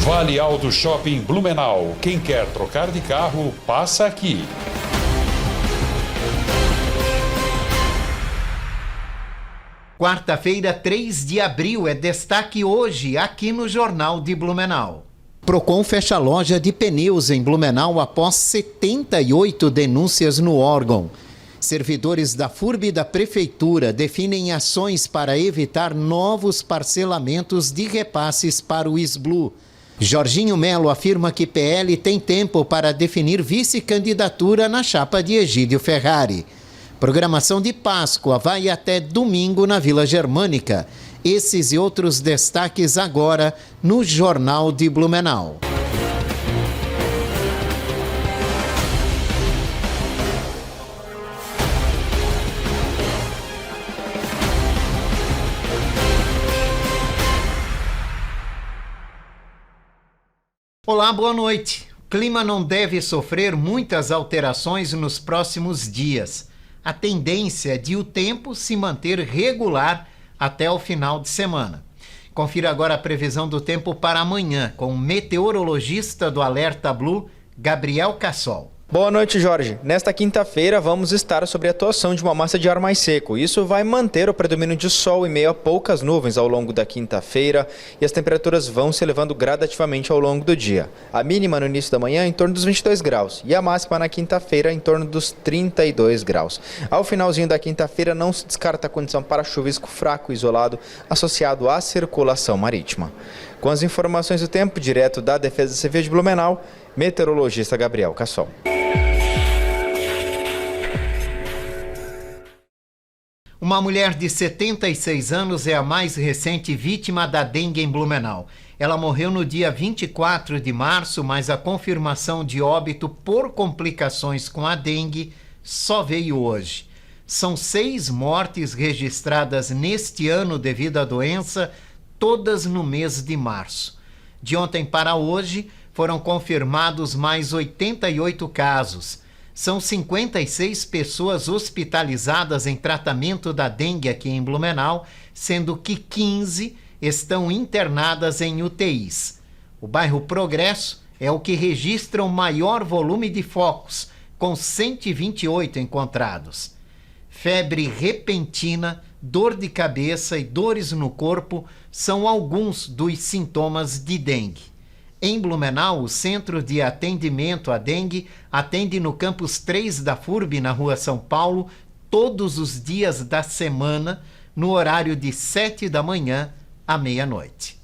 Vale Auto Shopping Blumenau. Quem quer trocar de carro, passa aqui. Quarta-feira, 3 de abril, é destaque hoje aqui no Jornal de Blumenau. Procon fecha loja de pneus em Blumenau após 78 denúncias no órgão. Servidores da FURB e da Prefeitura definem ações para evitar novos parcelamentos de repasses para o SBLU. Jorginho Melo afirma que PL tem tempo para definir vice-candidatura na chapa de Egídio Ferrari. Programação de Páscoa vai até domingo na Vila Germânica. Esses e outros destaques agora no Jornal de Blumenau. Olá, boa noite. O clima não deve sofrer muitas alterações nos próximos dias. A tendência é de o tempo se manter regular até o final de semana. Confira agora a previsão do tempo para amanhã com o meteorologista do Alerta Blue, Gabriel Cassol. Boa noite, Jorge. Nesta quinta-feira vamos estar sobre a atuação de uma massa de ar mais seco. Isso vai manter o predomínio de sol em meio a poucas nuvens ao longo da quinta-feira e as temperaturas vão se elevando gradativamente ao longo do dia. A mínima no início da manhã em torno dos 22 graus e a máxima na quinta-feira em torno dos 32 graus. Ao finalzinho da quinta-feira não se descarta a condição para chuvisco fraco isolado associado à circulação marítima. Com as informações do tempo, direto da Defesa Civil de Blumenau, meteorologista Gabriel Cassol. Uma mulher de 76 anos é a mais recente vítima da dengue em Blumenau. Ela morreu no dia 24 de março, mas a confirmação de óbito por complicações com a dengue só veio hoje. São 6 mortes registradas neste ano devido à doença, todas no mês de março. De ontem para hoje, foram confirmados mais 88 casos. São 56 pessoas hospitalizadas em tratamento da dengue aqui em Blumenau, sendo que 15 estão internadas em UTIs. O bairro Progresso é o que registra o maior volume de focos, com 128 encontrados. Febre repentina, dor de cabeça e dores no corpo são alguns dos sintomas de dengue. Em Blumenau, o Centro de Atendimento à Dengue atende no campus 3 da FURB, na Rua São Paulo, todos os dias da semana, no horário de 7 da manhã à meia-noite.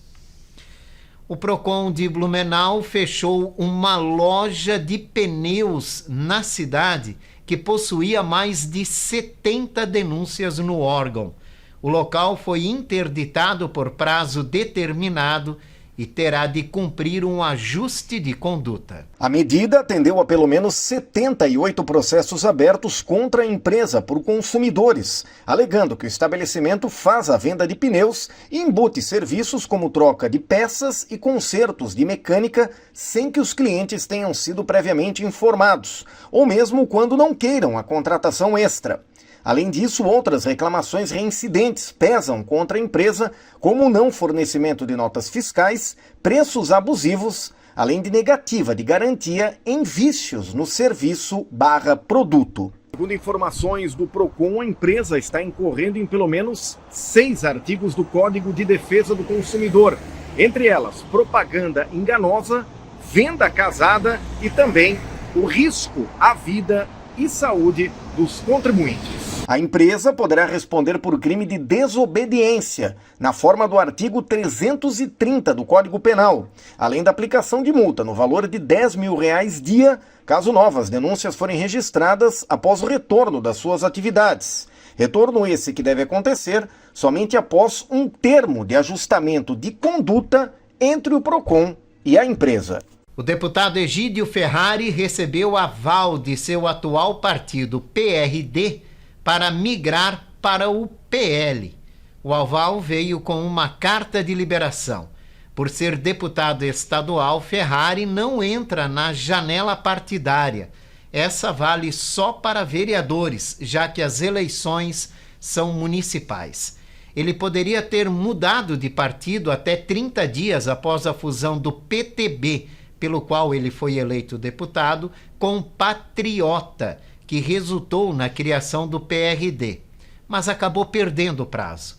O Procon de Blumenau fechou uma loja de pneus na cidade que possuía mais de 70 denúncias no órgão. O local foi interditado por prazo determinado e terá de cumprir um ajuste de conduta. A medida atendeu a pelo menos 78 processos abertos contra a empresa por consumidores, alegando que o estabelecimento faz a venda de pneus e embute serviços como troca de peças e consertos de mecânica sem que os clientes tenham sido previamente informados, ou mesmo quando não queiram a contratação extra. Além disso, outras reclamações reincidentes pesam contra a empresa, como o não fornecimento de notas fiscais, preços abusivos, além de negativa de garantia em vícios no serviço/produto. Segundo informações do Procon, a empresa está incorrendo em pelo menos 6 artigos do Código de Defesa do Consumidor, entre elas propaganda enganosa, venda casada e também o risco à vida e saúde dos contribuintes. A empresa poderá responder por crime de desobediência, na forma do artigo 330 do Código Penal, além da aplicação de multa no valor de R$10 mil dia, caso novas denúncias forem registradas após o retorno das suas atividades. Retorno esse que deve acontecer somente após um termo de ajustamento de conduta entre o Procon e a empresa. O deputado Egídio Ferrari recebeu aval de seu atual partido, PRD, para migrar para o PL. O aval veio com uma carta de liberação. Por ser deputado estadual, Ferrari não entra na janela partidária. Essa vale só para vereadores, já que as eleições são municipais. ele poderia ter mudado de partido até 30 dias após a fusão do PTB, pelo qual ele foi eleito deputado, com Patriota, que resultou na criação do PRD, mas acabou perdendo o prazo.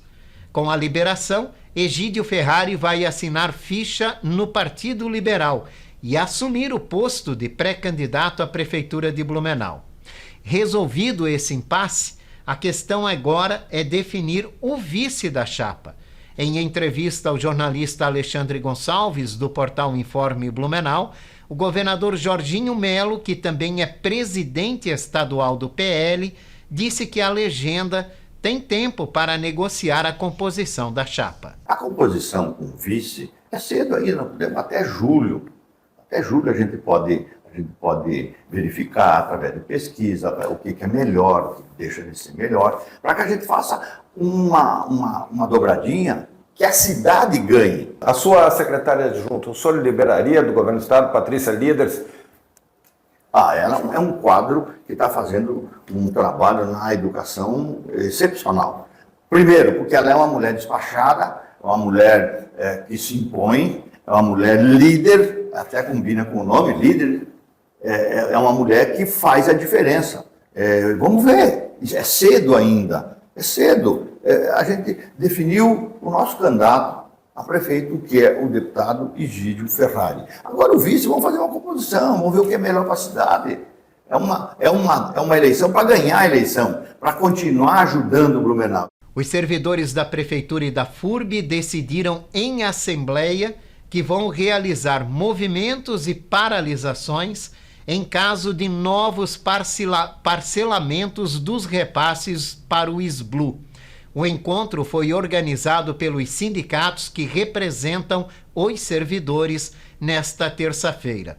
Com a liberação, Egídio Ferrari vai assinar ficha no Partido Liberal e assumir o posto de pré-candidato à Prefeitura de Blumenau. Resolvido esse impasse, a questão agora é definir o vice da chapa. Em entrevista ao jornalista Alexandre Gonçalves, do portal Informe Blumenau, o governador Jorginho Melo, que também é presidente estadual do PL, disse que a legenda tem tempo para negociar a composição da chapa. A composição com o vice é cedo ainda, podemos até julho. Até julho a gente pode verificar através de pesquisa o que é melhor, o que deixa de ser melhor, para que a gente faça uma dobradinha que a cidade ganhe. A sua secretária adjunta, o senhor liberaria do governo do estado, Patrícia Líderes? Ela é um quadro que está fazendo um trabalho na educação excepcional. Primeiro, porque ela é uma mulher despachada, uma mulher que se impõe, é uma mulher líder, até combina com o nome, líder, é uma mulher que faz a diferença. Vamos ver, é cedo ainda, é cedo. A gente definiu o nosso candidato a prefeito, que é o deputado Egídio Ferrari. Agora o vice, vamos fazer uma composição, vamos ver o que é melhor para a cidade. É uma eleição para ganhar a eleição, para continuar ajudando o Blumenau. Os servidores da Prefeitura e da FURB decidiram em assembleia que vão realizar movimentos e paralisações em caso de novos parcelamentos dos repasses para o SBLU. O encontro foi organizado pelos sindicatos que representam os servidores nesta terça-feira.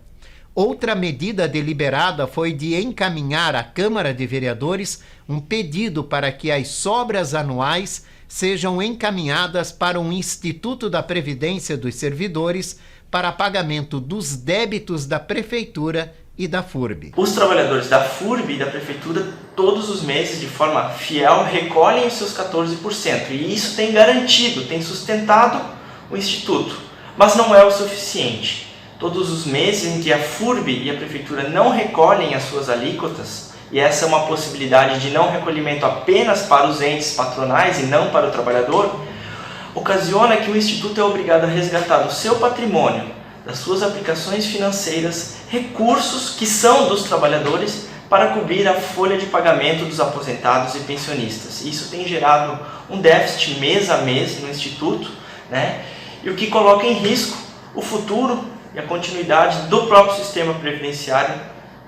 Outra medida deliberada foi de encaminhar à Câmara de Vereadores um pedido para que as sobras anuais sejam encaminhadas para um Instituto da Previdência dos Servidores para pagamento dos débitos da Prefeitura e da FURB. Os trabalhadores da FURB e da Prefeitura, todos os meses, de forma fiel, recolhem os seus 14%. E isso tem garantido, tem sustentado o Instituto. Mas não é o suficiente. Todos os meses em que a FURB e a Prefeitura não recolhem as suas alíquotas, e essa é uma possibilidade de não recolhimento apenas para os entes patronais e não para o trabalhador, ocasiona que o Instituto é obrigado a resgatar do seu patrimônio, das suas aplicações financeiras, recursos que são dos trabalhadores para cobrir a folha de pagamento dos aposentados e pensionistas. Isso tem gerado um déficit mês a mês no Instituto, né? E o que coloca em risco o futuro e a continuidade do próprio sistema previdenciário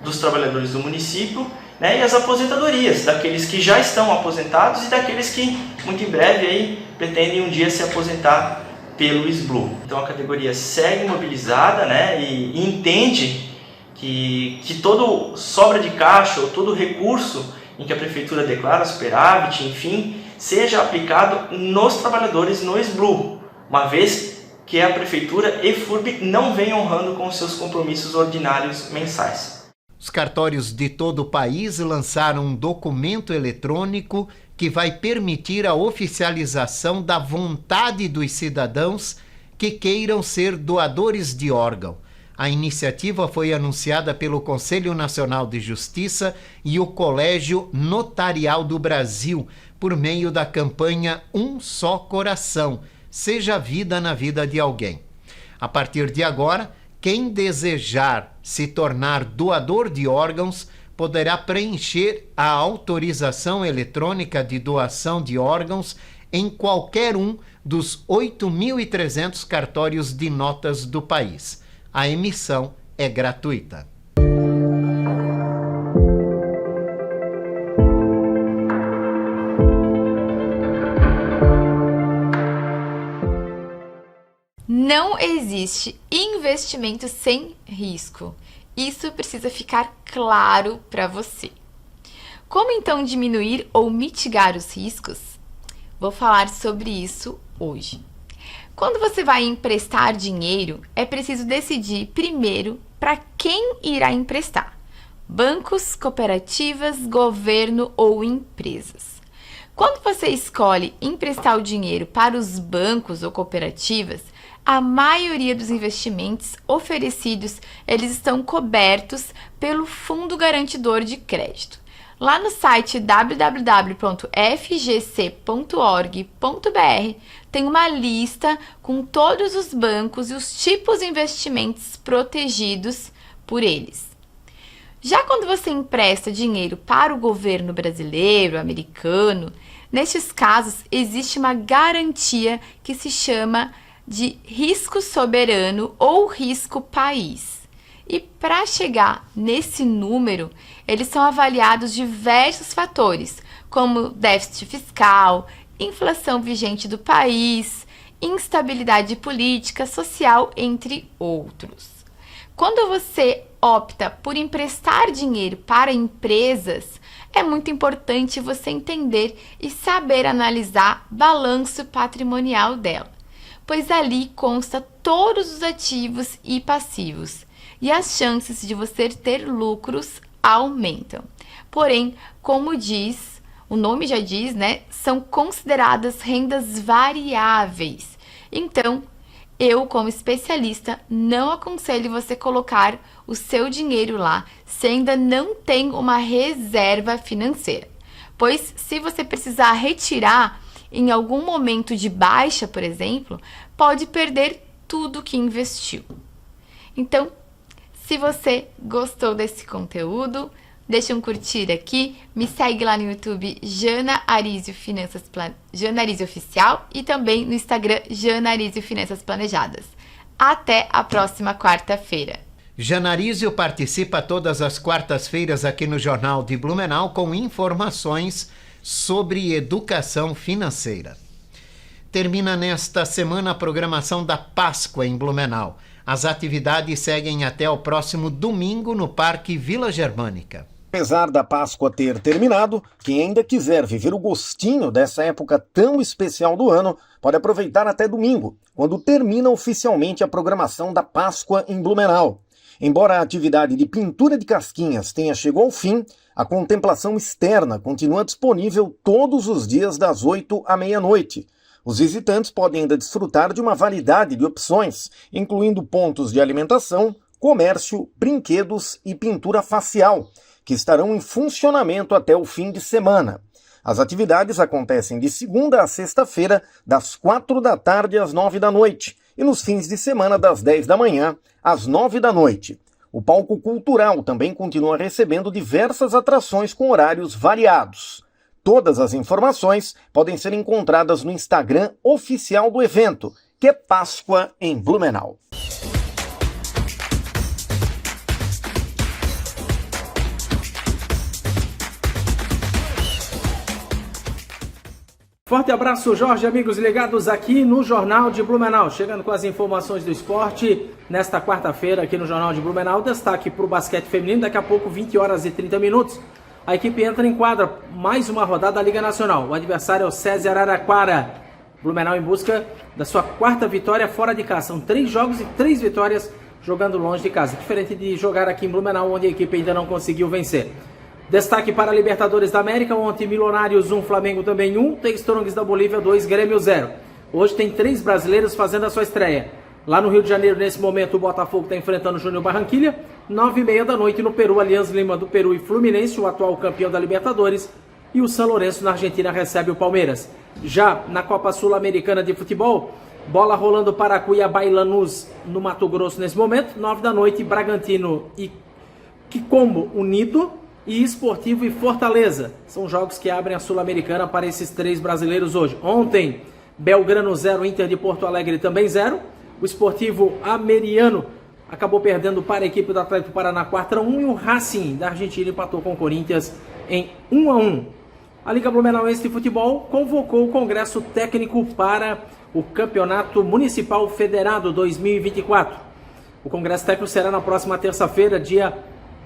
dos trabalhadores do município, né? E as aposentadorias daqueles que já estão aposentados e daqueles que muito em breve aí pretendem um dia se aposentar pelo SBLU. Então a categoria segue mobilizada, né, e entende que todo sobra de caixa ou todo recurso em que a Prefeitura declara superávit, enfim, seja aplicado nos trabalhadores no SBLU, uma vez que a Prefeitura e FURB não vem honrando com seus compromissos ordinários mensais. Os cartórios de todo o país lançaram um documento eletrônico que vai permitir a oficialização da vontade dos cidadãos que queiram ser doadores de órgão. A iniciativa foi anunciada pelo Conselho Nacional de Justiça e o Colégio Notarial do Brasil, por meio da campanha Um Só Coração, seja vida na vida de alguém. A partir de agora, quem desejar se tornar doador de órgãos poderá preencher a autorização eletrônica de doação de órgãos em qualquer um dos 8.300 cartórios de notas do país. A emissão é gratuita. Não existe investimento sem risco. Isso precisa ficar claro para você. Como então diminuir ou mitigar os riscos? Vou falar sobre isso hoje. Quando você vai emprestar dinheiro, é preciso decidir primeiro para quem irá emprestar: bancos, cooperativas, governo ou empresas. Quando você escolhe emprestar o dinheiro para os bancos ou cooperativas, a maioria dos investimentos oferecidos, eles estão cobertos pelo Fundo Garantidor de Crédito. Lá no site www.fgc.org.br tem uma lista com todos os bancos e os tipos de investimentos protegidos por eles. Já quando você empresta dinheiro para o governo brasileiro, americano, nestes casos existe uma garantia que se chama de risco soberano ou risco país. E para chegar nesse número, eles são avaliados diversos fatores, como déficit fiscal, inflação vigente do país, instabilidade política, social, entre outros. Quando você opta por emprestar dinheiro para empresas, é muito importante você entender e saber analisar balanço patrimonial dela, pois ali consta todos os ativos e passivos, e as chances de você ter lucros aumentam. Porém, como diz, o nome já diz, né, são consideradas rendas variáveis. Então, eu, como especialista, não aconselho você colocar o seu dinheiro lá se ainda não tem uma reserva financeira. Pois, se você precisar retirar em algum momento de baixa, por exemplo, pode perder tudo que investiu. Então, se você gostou desse conteúdo, deixa um curtir aqui, me segue lá no YouTube Jana Arizio Jana Arizio Oficial e também no Instagram Jana Arizio Finanças Planejadas. Até a próxima quarta-feira. Jana Arizio participa todas as quartas-feiras aqui no Jornal de Blumenau com informações sobre educação financeira. Termina nesta semana a programação da Páscoa em Blumenau. As atividades seguem até o próximo domingo no Parque Vila Germânica. Apesar da Páscoa ter terminado, quem ainda quiser viver o gostinho dessa época tão especial do ano, pode aproveitar até domingo, quando termina oficialmente a programação da Páscoa em Blumenau. Embora a atividade de pintura de casquinhas tenha chegado ao fim, a contemplação externa continua disponível todos os dias das 8 à meia-noite. Os visitantes podem ainda desfrutar de uma variedade de opções, incluindo pontos de alimentação, comércio, brinquedos e pintura facial, que estarão em funcionamento até o fim de semana. As atividades acontecem de segunda a sexta-feira, das 4 da tarde às 9 da noite, e nos fins de semana das 10 da manhã às 9 da noite. O palco cultural também continua recebendo diversas atrações com horários variados. Todas as informações podem ser encontradas no Instagram oficial do evento, que é Páscoa em Blumenau. Forte abraço, Jorge, amigos ligados aqui no Jornal de Blumenau. Chegando com as informações do esporte nesta quarta-feira aqui no Jornal de Blumenau. Destaque para o basquete feminino, daqui a pouco 20 horas e 30 minutos. A equipe entra em quadra, mais uma rodada da Liga Nacional. O adversário é o César Araraquara. Blumenau em busca da sua quarta vitória fora de casa. São 3 jogos e 3 vitórias jogando longe de casa. Diferente de jogar aqui em Blumenau, onde a equipe ainda não conseguiu vencer. Destaque para a Libertadores da América. Ontem Milionários 1, Flamengo também 1. Tem Strongs da Bolívia 2, Grêmio 0. Hoje tem 3 brasileiros fazendo a sua estreia. Lá no Rio de Janeiro, nesse momento, o Botafogo está enfrentando o Júnior Barranquilla. 9h30 da noite no Peru, Alianza Lima do Peru e Fluminense, o atual campeão da Libertadores. E o São Lourenço, na Argentina, recebe o Palmeiras. Já na Copa Sul-Americana de Futebol, bola rolando para Cuiabá e Lanús no Mato Grosso nesse momento. 9 da noite, Bragantino e Quicombo Unido e Esportivo e Fortaleza. São jogos que abrem a Sul-Americana para esses 3 brasileiros hoje. Ontem, Belgrano 0, Inter de Porto Alegre também 0. O Esportivo Ameriano acabou perdendo para a equipe do Atlético Paraná 4-1 e o Racing da Argentina empatou com o Corinthians em 1-1. A Liga Blumenauense de Futebol convocou o Congresso Técnico para o Campeonato Municipal Federado 2024. O Congresso Técnico será na próxima terça-feira, dia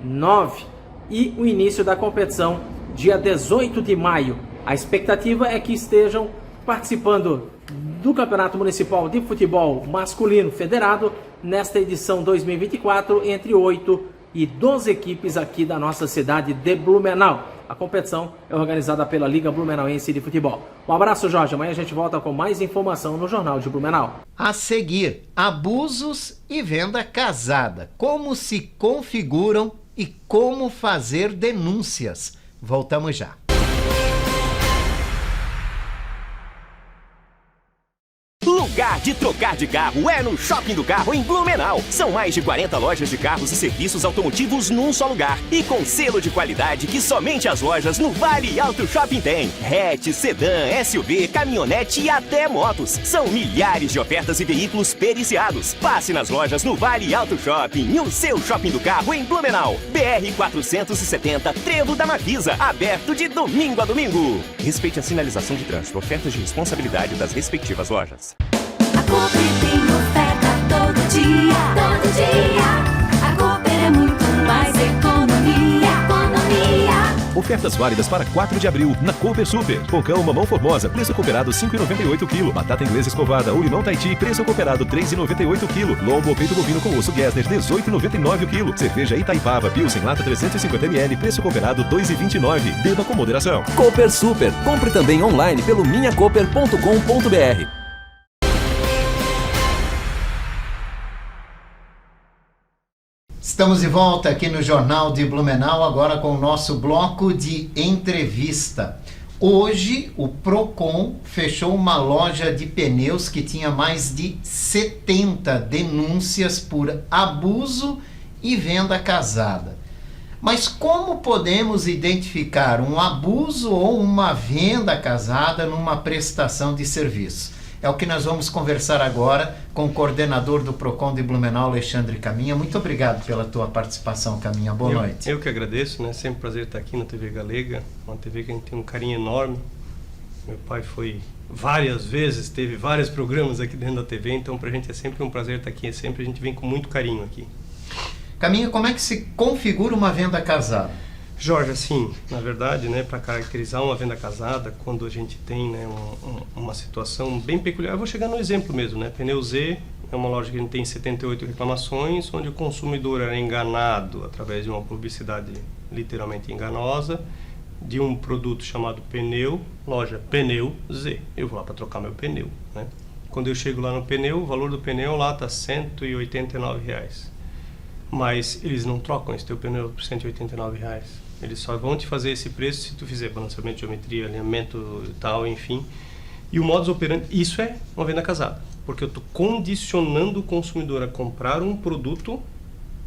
9, e o início da competição, dia 18 de maio. A expectativa é que estejam participando do Campeonato Municipal de Futebol Masculino Federado nesta edição 2024 entre 8 e 12 equipes aqui da nossa cidade de Blumenau. A competição é organizada pela Liga Blumenauense de Futebol. Um abraço, Jorge. Amanhã a gente volta com mais informação no Jornal de Blumenau. A seguir, abusos e venda casada. Como se configuram e como fazer denúncias. Voltamos já. Lugar de trocar de carro é no Shopping do Carro em Blumenau. São mais de 40 lojas de carros e serviços automotivos num só lugar. E com selo de qualidade que somente as lojas no Vale Alto Shopping têm. Hatch, sedã, SUV, caminhonete e até motos. São milhares de ofertas e veículos periciados. Passe nas lojas no Vale Alto Shopping e o seu Shopping do Carro em Blumenau. BR 470, Trevo da Mafisa. Aberto de domingo a domingo. Respeite a sinalização de trânsito. Ofertas de responsabilidade das respectivas lojas. A Cooper tem oferta todo dia, todo dia. A Cooper é muito mais economia, economia. Ofertas válidas para 4 de abril na Cooper Super. Pocão mamão formosa, preço cooperado 5,98 kg. Batata inglesa escovada ou limão Tahiti, preço cooperado 3,98 kg. Lombo ou peito bovino com osso Gessner, 18,99 kg. Cerveja Itaipava Pilsen lata 350 ml, preço cooperado 2,29. Beba com moderação. Cooper Super. Compre também online pelo minhacooper.com.br. Estamos de volta aqui no Jornal de Blumenau, agora com o nosso bloco de entrevista. Hoje, o Procon fechou uma loja de pneus que tinha mais de 70 denúncias por abuso e venda casada. Mas como podemos identificar um abuso ou uma venda casada numa prestação de serviço? É o que nós vamos conversar agora com o coordenador do Procon de Blumenau, Alexandre Caminha. Muito obrigado pela tua participação, Caminha. Boa noite. Eu que agradeço, né? Sempre um prazer estar aqui na TV Galega, uma TV que a gente tem um carinho enorme. Meu pai foi várias vezes, teve vários programas aqui dentro da TV, então pra gente é sempre um prazer estar aqui, sempre a gente vem com muito carinho aqui. Caminha, como é que se configura uma venda casada? Jorge, assim, na verdade, né, para caracterizar uma venda casada, quando a gente tem, né, uma situação bem peculiar, eu vou chegar no exemplo mesmo, né? Pneu Z é uma loja que a gente tem 78 reclamações, onde o consumidor era enganado através de uma publicidade literalmente enganosa, de um produto chamado pneu, loja Pneu Z. Eu vou lá para trocar meu pneu, né? Quando eu chego lá no pneu, o valor do pneu lá está R$ 189. Mas eles não trocam esse teu pneu por R$ 189. Eles só vão te fazer esse preço se tu fizer balanceamento, geometria, alinhamento e tal, enfim. E o modus operandi, isso é uma venda casada. Porque eu estou condicionando o consumidor a comprar um produto,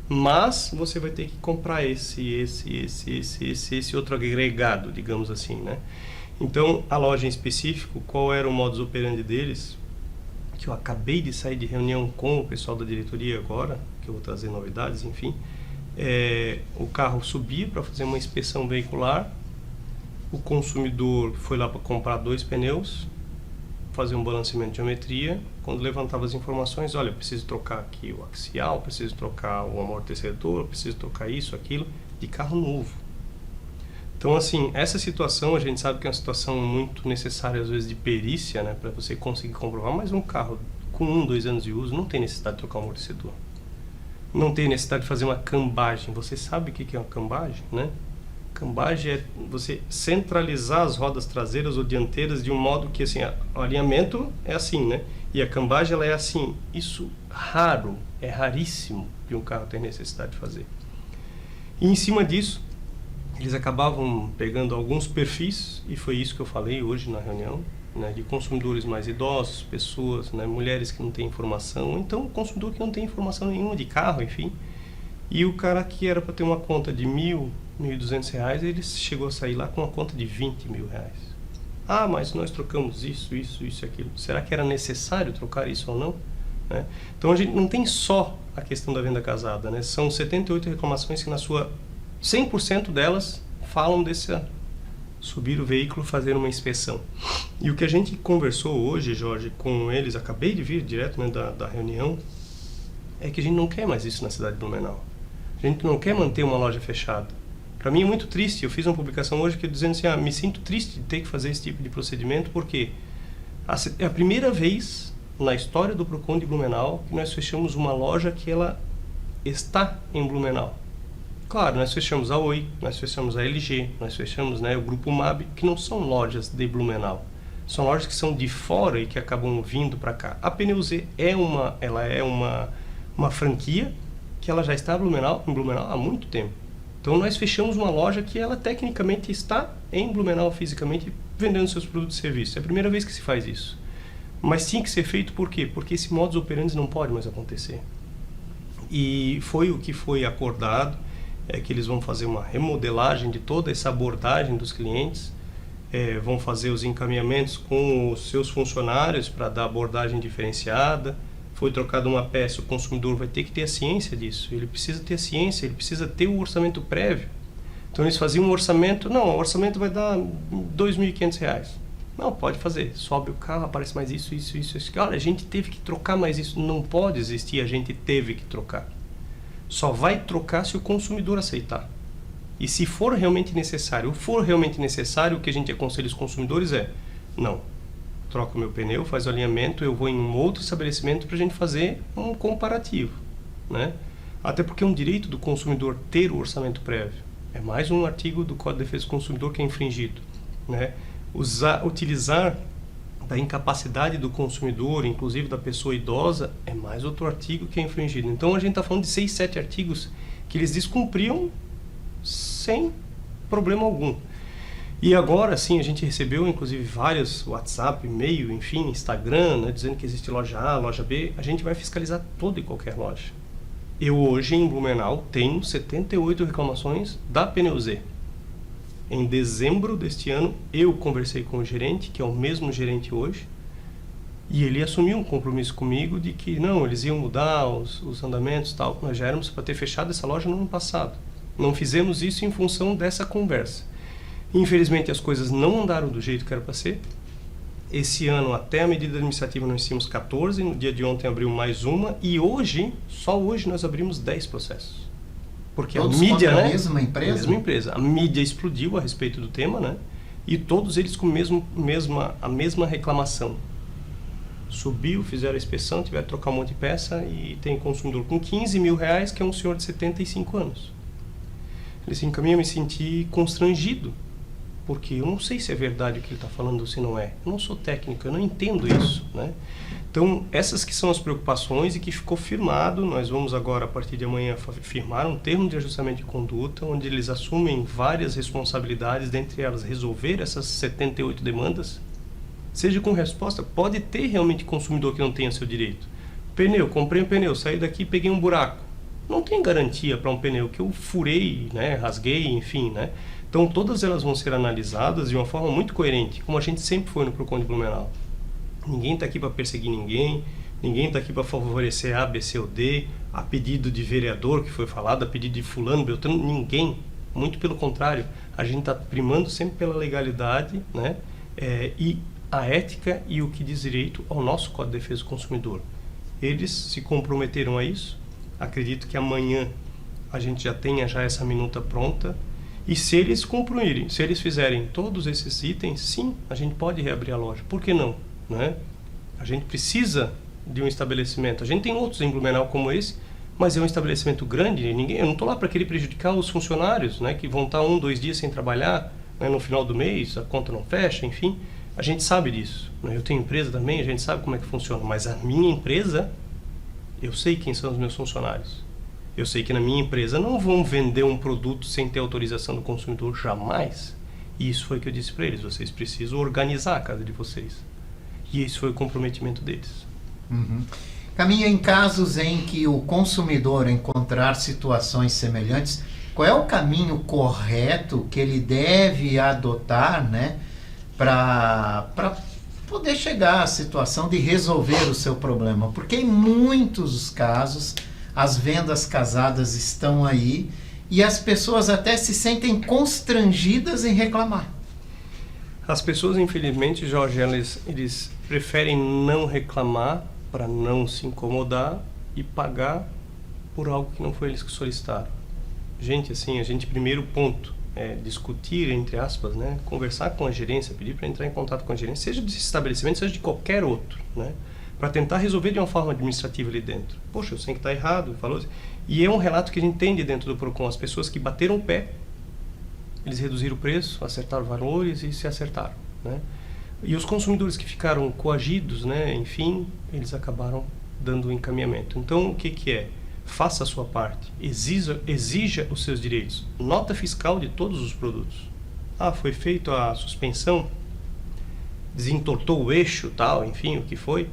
mas você vai ter que comprar esse outro agregado, digamos assim, né? Então, a loja em específico, qual era o modus operandi deles? Que eu acabei de sair de reunião com o pessoal da diretoria agora, que eu vou trazer novidades, enfim. O carro subia para fazer uma inspeção veicular, o consumidor foi lá para comprar 2 pneus, fazer um balanceamento de geometria, quando levantava as informações, olha, preciso trocar aqui o axial, preciso trocar o amortecedor, preciso trocar isso, aquilo, de carro novo. Então, assim, essa situação a gente sabe que é uma situação muito necessária, às vezes, de perícia, né, para você conseguir comprovar, mas um carro com 1, 2 anos de uso não tem necessidade de trocar o amortecedor. Não tem necessidade de fazer uma cambagem. Você sabe o que é uma cambagem, né? Cambagem é você centralizar as rodas traseiras ou dianteiras de um modo que, assim, o alinhamento é assim, né? E a cambagem, ela é assim. Isso é raríssimo de um carro ter necessidade de fazer. E em cima disso, eles acabavam pegando alguns perfis, e foi isso que eu falei hoje na reunião, né, de consumidores mais idosos, pessoas, né, mulheres que não têm informação, então o consumidor que não tem informação nenhuma de carro, enfim. E o cara que era para ter uma conta de R$ 1.200, ele chegou a sair lá com uma conta de R$ 20.000. Ah, mas nós trocamos isso e aquilo. Será que era necessário trocar isso ou não? Né? Então a gente não tem só a questão da venda casada, né? São 78 reclamações que na sua 100% delas falam desse subir o veículo, fazer uma inspeção. E o que a gente conversou hoje, Jorge, com eles, acabei de vir direto, né, da reunião, é que a gente não quer mais isso na cidade de Blumenau. A gente não quer manter uma loja fechada. Para mim é muito triste, eu fiz uma publicação hoje que dizendo assim, me sinto triste de ter que fazer esse tipo de procedimento, porque é a primeira vez na história do Procon de Blumenau que nós fechamos uma loja que ela está em Blumenau. Claro, nós fechamos a Oi, nós fechamos a LG, nós fechamos, né, o Grupo MAB, que não são lojas de Blumenau. São lojas que são de fora e que acabam vindo para cá. A Pneus é uma franquia que ela já está em Blumenau há muito tempo. Então nós fechamos uma loja que ela tecnicamente está em Blumenau fisicamente vendendo seus produtos e serviços. É a primeira vez que se faz isso. Mas tinha que ser feito por quê? Porque esse modus operandi não pode mais acontecer. E foi o que foi acordado, que eles vão fazer uma remodelagem de toda essa abordagem dos clientes, vão fazer os encaminhamentos com os seus funcionários para dar abordagem diferenciada. Foi trocada uma peça, o consumidor vai ter que ter a ciência disso, ele precisa ter a ciência, ele precisa ter o orçamento prévio. Então eles faziam um orçamento, não, o orçamento vai dar R$ 2.500. Não, pode fazer, sobe o carro, aparece mais isso. Olha, a gente teve que trocar mais isso. Não pode existir, a gente teve que trocar. Só vai trocar se o consumidor aceitar. E se for realmente necessário, o que a gente aconselha os consumidores não, troca o meu pneu, faz o alinhamento, eu vou em um outro estabelecimento para a gente fazer um comparativo, né? Até porque é um direito do consumidor ter o orçamento prévio. É mais um artigo do Código de Defesa do Consumidor que é infringido, né? Utilizar da incapacidade do consumidor, inclusive da pessoa idosa, é mais outro artigo que é infringido. Então a gente está falando de 6, 7 artigos que eles descumpriam sem problema algum. E agora sim, a gente recebeu inclusive vários WhatsApp, e-mail, enfim, Instagram, né, dizendo que existe loja A, loja B. A gente vai fiscalizar toda e qualquer loja. Eu hoje em Blumenau tenho 78 reclamações da Pneus. Em dezembro deste ano, eu conversei com o gerente, que é o mesmo gerente hoje, e ele assumiu um compromisso comigo de que não, eles iam mudar os andamentos e tal. Nós já éramos para ter fechado essa loja no ano passado. Não fizemos isso em função dessa conversa. Infelizmente as coisas não andaram do jeito que era para ser. Esse ano, até a medida administrativa, nós tínhamos 14, no dia de ontem abriu mais uma, e hoje, só hoje, nós abrimos 10 processos. Porque todos a mídia, contra né? a mesma empresa? A mesma empresa. A mídia explodiu a respeito do tema, né? E todos eles com a mesma reclamação. Subiu, fizeram a inspeção, tiveram que trocar um monte de peça e tem consumidor com R$15 mil, que é um senhor de 75 anos. Ele se encaminha, eu me senti constrangido, porque eu não sei se é verdade o que ele está falando ou se não é. Eu não sou técnico, eu não entendo isso, né? Então, essas que são as preocupações e que ficou firmado, nós vamos agora, a partir de amanhã, firmar um termo de ajustamento de conduta, onde eles assumem várias responsabilidades, dentre elas resolver essas 78 demandas, seja com resposta. Pode ter realmente consumidor que não tenha seu direito. Pneu, comprei um pneu, saí daqui e peguei um buraco. Não tem garantia para um pneu que eu furei, né, rasguei, enfim, né? Então, todas elas vão ser analisadas de uma forma muito coerente, como a gente sempre foi no Procon de Blumenau. Ninguém está aqui para perseguir ninguém está aqui para favorecer A, B, C ou D, a pedido de vereador que foi falado, a pedido de fulano, beltrano, ninguém. Muito pelo contrário, a gente está primando sempre pela legalidade, né, e a ética e o que diz direito ao nosso Código de Defesa do Consumidor. Eles se comprometeram a isso, acredito que amanhã a gente já tenha essa minuta pronta, e se eles cumprirem, se eles fizerem todos esses itens, sim, a gente pode reabrir a loja. Por que não? Né? A gente precisa de um estabelecimento. A gente tem outros em Blumenau como esse, mas é um estabelecimento grande. Eu não estou lá para querer prejudicar os funcionários, né, que vão estar 1, 2 dias sem trabalhar, né, no final do mês, a conta não fecha, enfim. A gente sabe disso. Né? Eu tenho empresa também, a gente sabe como é que funciona. Mas a minha empresa, eu sei quem são os meus funcionários. Eu sei que na minha empresa não vão vender um produto sem ter autorização do consumidor, jamais. E isso foi o que eu disse para eles, vocês precisam organizar a casa de vocês. E esse foi o comprometimento deles. Uhum. Caminha, em casos em que o consumidor encontrar situações semelhantes, qual é o caminho correto que ele deve adotar, né, para poder chegar à situação de resolver o seu problema? Porque em muitos casos as vendas casadas estão aí e as pessoas até se sentem constrangidas em reclamar. As pessoas, infelizmente, Jorge, eles preferem não reclamar para não se incomodar e pagar por algo que não foi eles que solicitaram. Gente, assim, primeiro ponto é discutir, entre aspas, né, conversar com a gerência, pedir para entrar em contato com a gerência, seja desse estabelecimento, seja de qualquer outro, né, para tentar resolver de uma forma administrativa ali dentro. Poxa, eu sei que está errado, falou assim. E é um relato que a gente tem de dentro do PROCON, as pessoas que bateram o pé, eles reduziram o preço, acertaram valores e se acertaram, né? E os consumidores que ficaram coagidos, né, enfim, eles acabaram dando o encaminhamento. Então, o que é? Faça a sua parte, exija os seus direitos. Nota fiscal de todos os produtos. Ah, foi feita a suspensão, desentortou o eixo, tal, enfim, o que foi.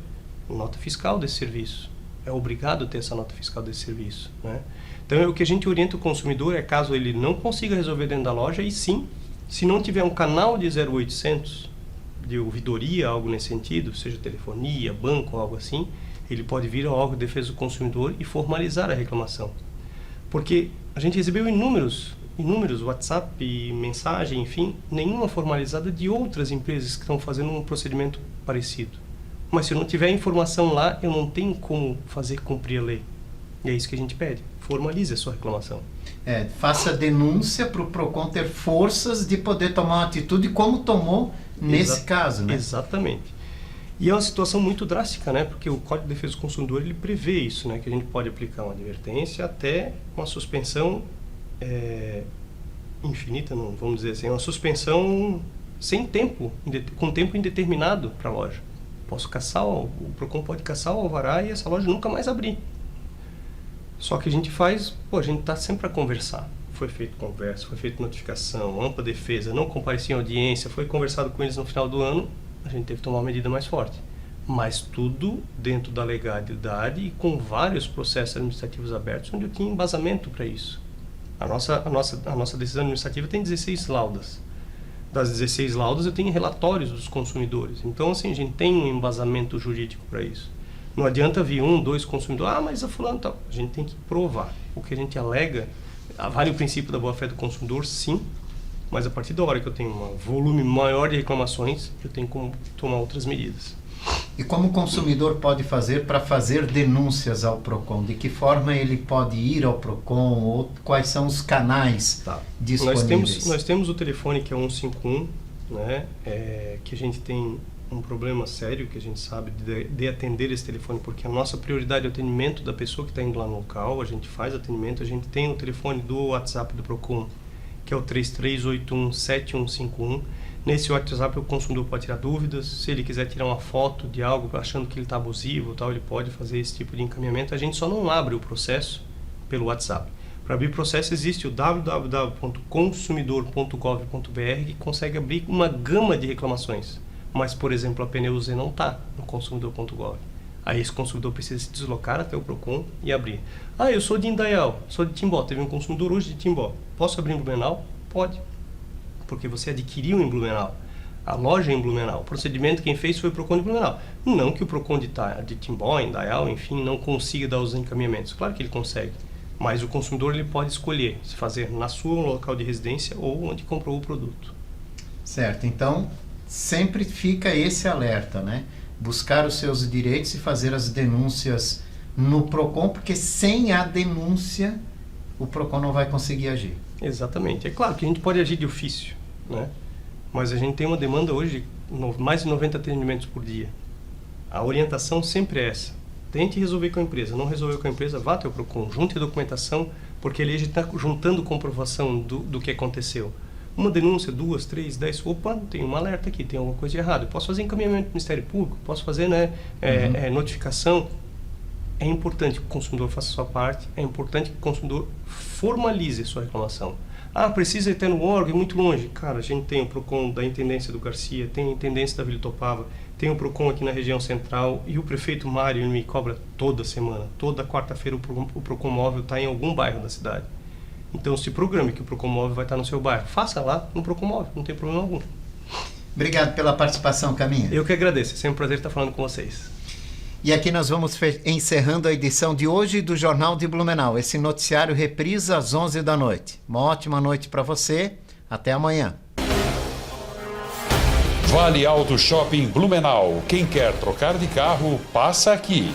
Nota fiscal desse serviço. É obrigado a ter essa nota fiscal desse serviço, né? Então, o que a gente orienta o consumidor é, caso ele não consiga resolver dentro da loja, e sim, se não tiver um canal de 0800 de ouvidoria, algo nesse sentido, seja telefonia, banco, algo assim, ele pode vir ao órgão de defesa do consumidor e formalizar a reclamação. Porque a gente recebeu inúmeros WhatsApp, mensagem, enfim, nenhuma formalizada de outras empresas que estão fazendo um procedimento parecido. Mas se eu não tiver informação lá, eu não tenho como fazer cumprir a lei. E é isso que a gente pede. Formalize a sua reclamação. Faça denúncia para o PROCON ter forças de poder tomar uma atitude como tomou nesse caso, né? Exatamente. E é uma situação muito drástica, né? Porque o Código de Defesa do Consumidor, ele prevê isso, né? Que a gente pode aplicar uma advertência até uma suspensão infinita, não vamos dizer assim, uma suspensão sem tempo, com tempo indeterminado para a loja. Posso caçar, o PROCON pode caçar o alvará e essa loja nunca mais abrir. Só que a gente faz, a gente está sempre a conversar. Foi feita conversa, foi feita notificação, ampla defesa, não comparecia em audiência, foi conversado com eles no final do ano, a gente teve que tomar uma medida mais forte. Mas tudo dentro da legalidade e com vários processos administrativos abertos, onde eu tinha embasamento para isso. A nossa decisão administrativa tem 16 laudas. Das 16 laudas eu tenho relatórios dos consumidores. Então, assim, a gente tem um embasamento jurídico para isso. Não adianta vir 1, 2 consumidores, mas a fulano tal. A gente tem que provar. O que a gente alega, vale o princípio da boa-fé do consumidor, sim, mas a partir da hora que eu tenho um volume maior de reclamações, eu tenho como tomar outras medidas. E como o consumidor pode fazer para fazer denúncias ao PROCON? De que forma ele pode ir ao PROCON? Ou quais são os canais disponíveis? Nós temos o telefone que é 151, né? Que a gente tem um problema sério, que a gente sabe de atender esse telefone, porque a nossa prioridade é o atendimento da pessoa que está indo lá no local, a gente faz atendimento, a gente tem o telefone do WhatsApp do PROCON, que é o 33817151. Nesse WhatsApp o consumidor pode tirar dúvidas, se ele quiser tirar uma foto de algo achando que ele está abusivo, tal, ele pode fazer esse tipo de encaminhamento. A gente só não abre o processo pelo WhatsApp. Para abrir processo existe o www.consumidor.gov.br, que consegue abrir uma gama de reclamações. Mas, por exemplo, a Pneus Z não está no consumidor.gov. Aí esse consumidor precisa se deslocar até o PROCON e abrir. Ah, eu sou de Indaial, sou de Timbó, teve um consumidor hoje de Timbó. Posso abrir em Blumenau? Pode. Porque você adquiriu em Blumenau. A loja é em Blumenau. O procedimento quem fez foi o PROCON de Blumenau. Não que o PROCON de Timbó, Indaial, enfim, não consiga dar os encaminhamentos. Claro que ele consegue. Mas o consumidor ele pode escolher se fazer na sua local de residência ou onde comprou o produto. Certo. Então, sempre fica esse alerta, né? Buscar os seus direitos e fazer as denúncias no PROCON, porque sem a denúncia o PROCON não vai conseguir agir. Exatamente. É claro que a gente pode agir de ofício, né? Mas a gente tem uma demanda hoje de mais de 90 atendimentos por dia. A orientação sempre é essa. Tente resolver com a empresa. Não resolveu com a empresa, vá até o PROCON, junte documentação, porque ali a gente está juntando comprovação do que aconteceu. Uma denúncia, 2, 3, 10, opa, tem um alerta aqui, tem alguma coisa de errado. Eu posso fazer encaminhamento do Ministério Público, posso fazer notificação. É importante que o consumidor faça a sua parte, é importante que o consumidor formalize a sua reclamação. Ah, precisa ir até no órgão, é muito longe. Cara, a gente tem o PROCON da Intendência do Garcia, tem a Intendência da Vila Itopava, tem o PROCON aqui na região central e o prefeito Mário ele me cobra toda semana. Toda quarta-feira o PROCON móvel está em algum bairro da cidade. Então se programe que o PROCON móvel vai estar no seu bairro. Faça lá no PROCON móvel, não tem problema algum. Obrigado pela participação, Caminha. Eu que agradeço, é sempre um prazer estar falando com vocês. E aqui nós vamos encerrando a edição de hoje do Jornal de Blumenau. Esse noticiário reprisa às 11 da noite. Uma ótima noite para você. Até amanhã. Vale Auto Shopping Blumenau. Quem quer trocar de carro, passa aqui.